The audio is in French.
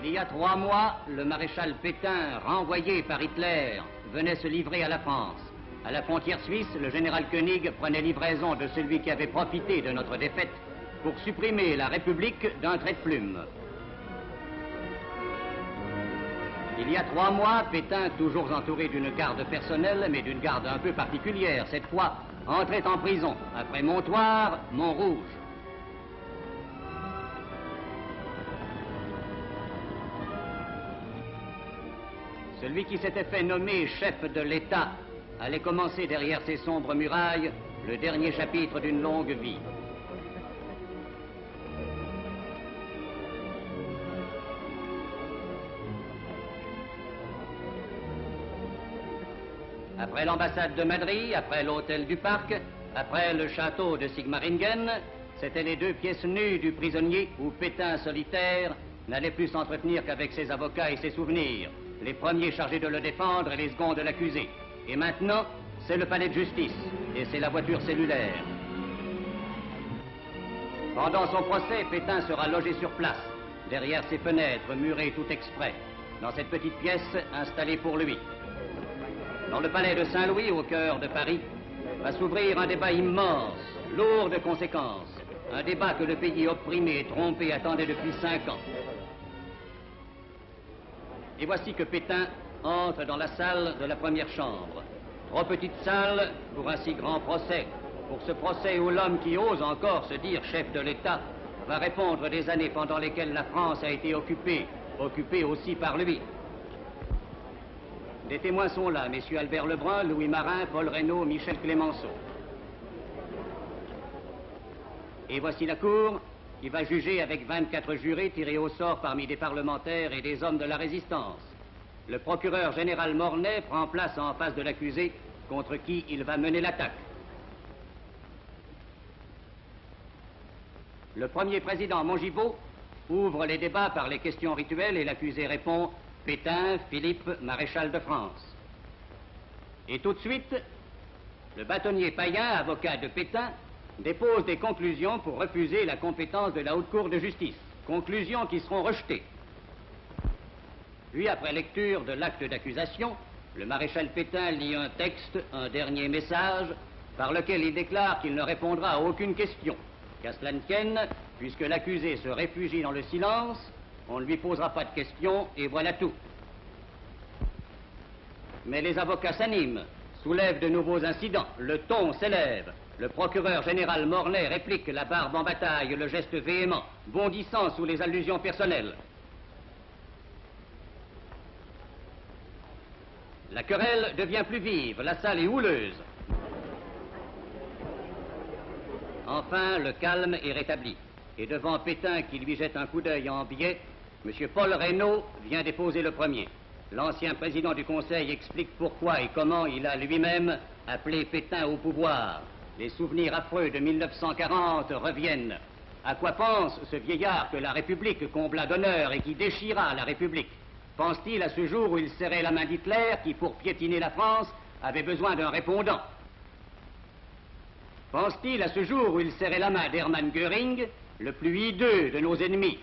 Il y a 3 mois, le maréchal Pétain, renvoyé par Hitler, venait se livrer à la France. À la frontière suisse, le général Koenig prenait livraison de celui qui avait profité de notre défaite pour supprimer la République d'un trait de plume. Il y a 3 mois, Pétain, toujours entouré d'une garde personnelle, mais d'une garde un peu particulière, cette fois, entrait en prison, après Montoire, Montrouge. Celui qui s'était fait nommer chef de l'État allait commencer derrière ces sombres murailles le dernier chapitre d'une longue vie. Après l'ambassade de Madrid, après l'hôtel du Parc, après le château de Sigmaringen, c'étaient les 2 pièces nues du prisonnier où Pétain solitaire n'allait plus s'entretenir qu'avec ses avocats et ses souvenirs, les premiers chargés de le défendre et les seconds de l'accuser. Et maintenant, c'est le palais de justice et c'est la voiture cellulaire. Pendant son procès, Pétain sera logé sur place, derrière ses fenêtres murées tout exprès, dans cette petite pièce installée pour lui. Dans le palais de Saint-Louis, au cœur de Paris, va s'ouvrir un débat immense, lourd de conséquences. Un débat que le pays opprimé et trompé attendait depuis 5 ans. Et voici que Pétain entre dans la salle de la première chambre. Trop petite salle pour un si grand procès. Pour ce procès où l'homme qui ose encore se dire chef de l'État va répondre des années pendant lesquelles la France a été occupée aussi par lui. Des témoins sont là, messieurs Albert Lebrun, Louis Marin, Paul Reynaud, Michel Clémenceau. Et voici la cour qui va juger avec 24 jurés tirés au sort parmi des parlementaires et des hommes de la résistance. Le procureur général Mornay prend place en face de l'accusé contre qui il va mener l'attaque. Le premier président Mongibaud ouvre les débats par les questions rituelles et l'accusé répond « Pétain, Philippe, maréchal de France ». Et tout de suite, le bâtonnier Payen, avocat de Pétain, dépose des conclusions pour refuser la compétence de la Haute Cour de justice. Conclusions qui seront rejetées. Puis, après lecture de l'acte d'accusation, le maréchal Pétain lit un texte, un dernier message, par lequel il déclare qu'il ne répondra à aucune question. Qu'à cela ne tienne, puisque l'accusé se réfugie dans le silence, on ne lui posera pas de questions, et voilà tout. Mais les avocats s'animent, soulèvent de nouveaux incidents, le ton s'élève. Le procureur général Mornay réplique la barbe en bataille, le geste véhément, bondissant sous les allusions personnelles. La querelle devient plus vive, la salle est houleuse. Enfin, le calme est rétabli. Et devant Pétain qui lui jette un coup d'œil en biais, M. Paul Reynaud vient déposer le premier. L'ancien président du Conseil explique pourquoi et comment il a lui-même appelé Pétain au pouvoir. Les souvenirs affreux de 1940 reviennent. À quoi pense ce vieillard que la République combla d'honneur et qui déchira la République? Pense-t-il à ce jour où il serrait la main d'Hitler qui, pour piétiner la France, avait besoin d'un répondant? Pense-t-il à ce jour où il serrait la main d'Hermann Göring, le plus hideux de nos ennemis?